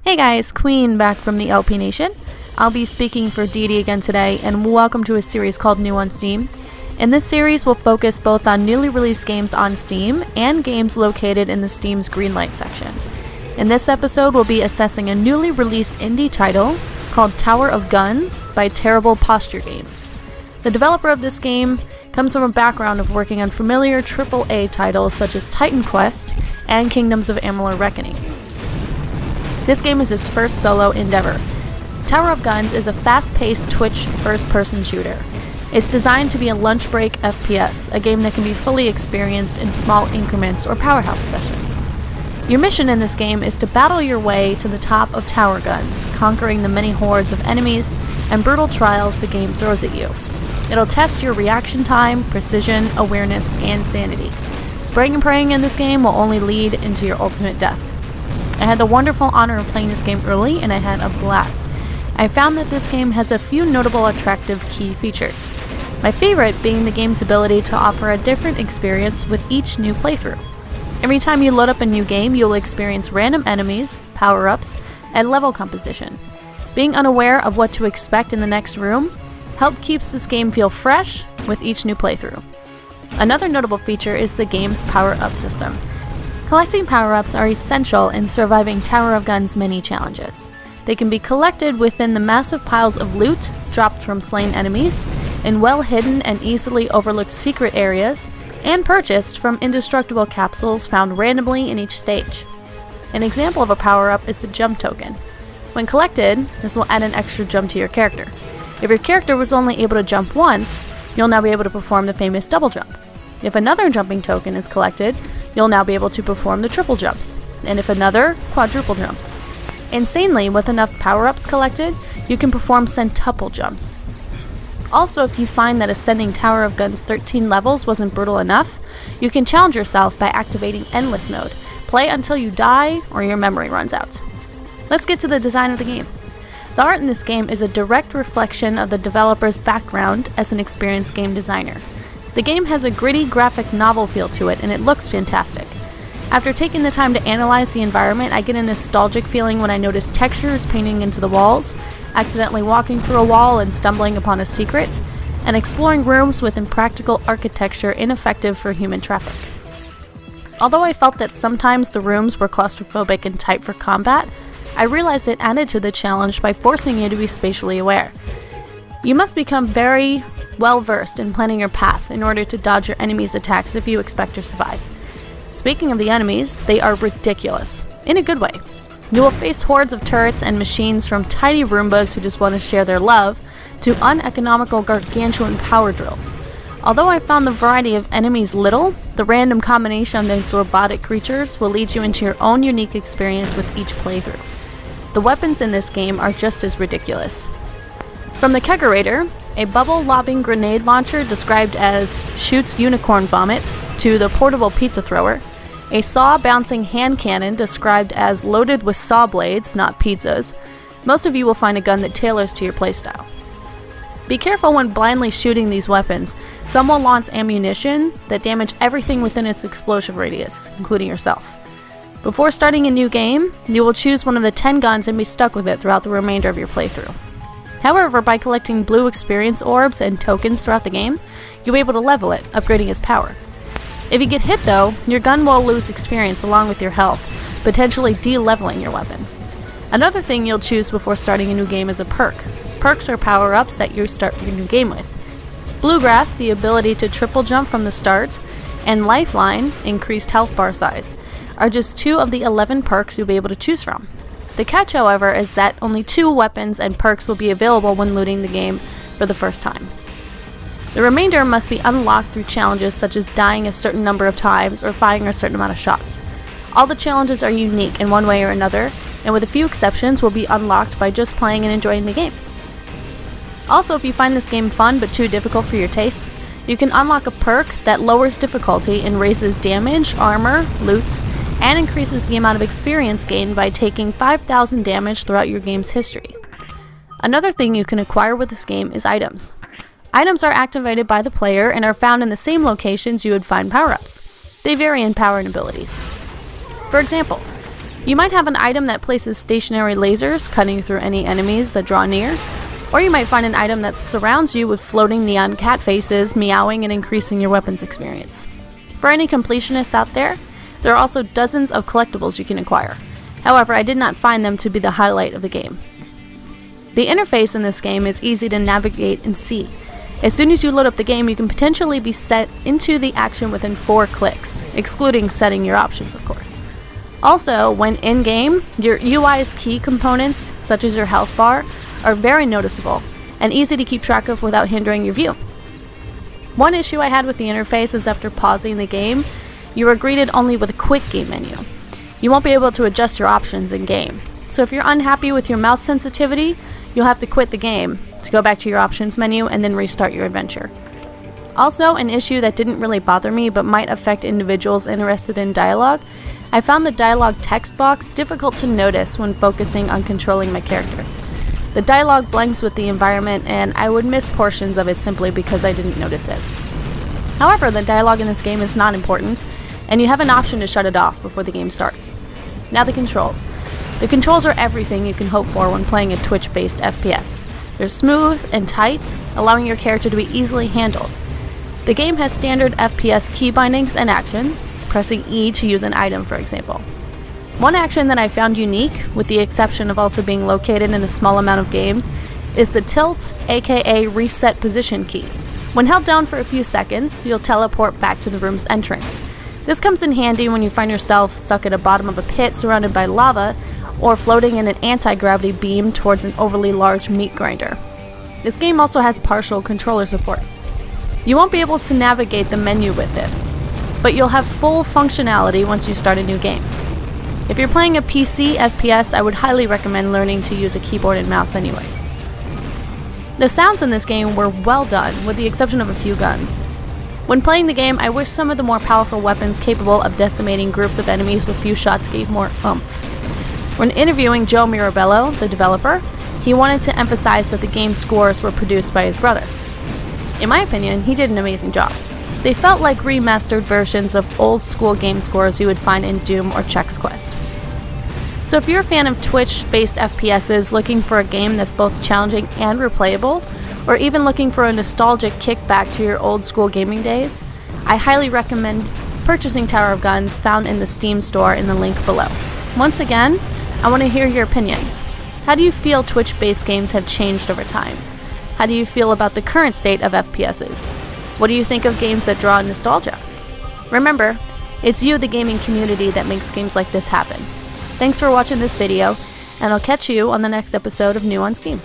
Hey guys, Queen back from the LP Nation. I'll be speaking for Dee Dee again today, and welcome to a series called New on Steam. In this series, we'll focus both on newly released games on Steam and games located in the Steam's Greenlight section. In this episode, we'll be assessing a newly released indie title called Tower of Guns by Terrible Posture Games. The developer of this game comes from a background of working on familiar AAA titles such as Titan Quest and Kingdoms of Amalur Reckoning. This game is his first solo endeavor. Tower of Guns is a fast-paced Twitch first-person shooter. It's designed to be a lunch break FPS, a game that can be fully experienced in small increments or powerhouse sessions. Your mission in this game is to battle your way to the top of Tower Guns, conquering the many hordes of enemies and brutal trials the game throws at you. It'll test your reaction time, precision, awareness, and sanity. Spraying and praying in this game will only lead into your ultimate death. I had the wonderful honor of playing this game early, and I had a blast. I found that this game has a few notable attractive key features. My favorite being the game's ability to offer a different experience with each new playthrough. Every time you load up a new game, you'll experience random enemies, power-ups, and level composition. Being unaware of what to expect in the next room keeps this game feel fresh with each new playthrough. Another notable feature is the game's power-up system. Collecting power-ups are essential in surviving Tower of Guns' many challenges. They can be collected within the massive piles of loot dropped from slain enemies, in well-hidden and easily overlooked secret areas, and purchased from indestructible capsules found randomly in each stage. An example of a power-up is the jump token. When collected, this will add an extra jump to your character. If your character was only able to jump once, you'll now be able to perform the famous double jump. If another jumping token is collected, you'll now be able to perform the triple jumps, and if another, quadruple jumps. Insanely, with enough power-ups collected, you can perform centuple jumps. Also, if you find that ascending Tower of Guns 13 levels wasn't brutal enough, you can challenge yourself by activating Endless Mode. Play until you die or your memory runs out. Let's get to the design of the game. The art in this game is a direct reflection of the developer's background as an experienced game designer. The game has a gritty graphic novel feel to it, and it looks fantastic. After taking the time to analyze the environment, I get a nostalgic feeling when I notice textures painting into the walls, accidentally walking through a wall and stumbling upon a secret, and exploring rooms with impractical architecture ineffective for human traffic. Although I felt that sometimes the rooms were claustrophobic and tight for combat, I realized it added to the challenge by forcing you to be spatially aware. You must become very well versed in planning your path in order to dodge your enemies' attacks if you expect to survive. Speaking of the enemies, they are ridiculous, in a good way. You will face hordes of turrets and machines, from tiny Roombas who just want to share their love, to uneconomical gargantuan power drills. Although I found the variety of enemies little, the random combination of these robotic creatures will lead you into your own unique experience with each playthrough. The weapons in this game are just as ridiculous. From the Kegerator, a bubble-lobbing grenade launcher described as shoots unicorn vomit, to the portable pizza thrower, a saw-bouncing hand cannon described as loaded with saw blades, not pizzas. Most of you will find a gun that tailors to your playstyle. Be careful when blindly shooting these weapons. Some will launch ammunition that damage everything within its explosion radius, including yourself. Before starting a new game, you will choose one of the 10 guns and be stuck with it throughout the remainder of your playthrough. However, by collecting blue experience orbs and tokens throughout the game, you'll be able to level it, upgrading its power. If you get hit though, your gun will lose experience along with your health, potentially de-leveling your weapon. Another thing you'll choose before starting a new game is a perk. Perks are power-ups that you start your new game with. Bluegrass, the ability to triple jump from the start, and Lifeline, increased health bar size, are just 2 of the 11 perks you'll be able to choose from. The catch, however, is that only 2 weapons and perks will be available when looting the game for the first time. The remainder must be unlocked through challenges such as dying a certain number of times or firing a certain amount of shots. All the challenges are unique in one way or another, and with a few exceptions will be unlocked by just playing and enjoying the game. Also, if you find this game fun but too difficult for your taste, you can unlock a perk that lowers difficulty and raises damage, armor, loot, and increases the amount of experience gained by taking 5,000 damage throughout your game's history. Another thing you can acquire with this game is items. Items are activated by the player and are found in the same locations you would find power-ups. They vary in power and abilities. For example, You might have an item that places stationary lasers cutting through any enemies that draw near, or you might find an item that surrounds you with floating neon cat faces meowing and increasing your weapons experience. For any completionists out there, there are also dozens of collectibles you can acquire. However, I did not find them to be the highlight of the game. The interface in this game is easy to navigate and see. As soon as you load up the game, you can potentially be set into the action within 4 clicks, excluding setting your options, of course. Also, when in-game, your UI's key components, such as your health bar, are very noticeable and easy to keep track of without hindering your view. One issue I had with the interface is after pausing the game, you are greeted only with a quick game menu. You won't be able to adjust your options in-game. So if you're unhappy with your mouse sensitivity, you'll have to quit the game to go back to your options menu and then restart your adventure. Also, an issue that didn't really bother me but might affect individuals interested in dialogue, I found the dialogue text box difficult to notice when focusing on controlling my character. The dialogue blends with the environment and I would miss portions of it simply because I didn't notice it. However, the dialogue in this game is not important, and you have an option to shut it off before the game starts. Now the controls. The controls are everything you can hope for when playing a Twitch-based FPS. They're smooth and tight, allowing your character to be easily handled. The game has standard FPS key bindings and actions, pressing E to use an item, for example. One action that I found unique, with the exception of also being located in a small amount of games, is the tilt, aka reset position key. When held down for a few seconds, you'll teleport back to the room's entrance. This comes in handy when you find yourself stuck at the bottom of a pit surrounded by lava, or floating in an anti-gravity beam towards an overly large meat grinder. This game also has partial controller support. You won't be able to navigate the menu with it, but you'll have full functionality once you start a new game. If you're playing a PC FPS, I would highly recommend learning to use a keyboard and mouse anyways. The sounds in this game were well done, with the exception of a few guns. When playing the game, I wish some of the more powerful weapons capable of decimating groups of enemies with few shots gave more oomph. When interviewing Joe Mirabello, the developer, he wanted to emphasize that the game's scores were produced by his brother. In my opinion, he did an amazing job. They felt like remastered versions of old school game scores you would find in Doom or Chex Quest. So if you're a fan of Twitch-based FPSs looking for a game that's both challenging and replayable, or even looking for a nostalgic kickback to your old school gaming days, I highly recommend purchasing Tower of Guns, found in the Steam store in the link below. Once again, I want to hear your opinions. How do you feel Twitch-based games have changed over time? How do you feel about the current state of FPSs? What do you think of games that draw on nostalgia? Remember, it's you, the gaming community, that makes games like this happen. Thanks for watching this video, and I'll catch you on the next episode of New on Steam.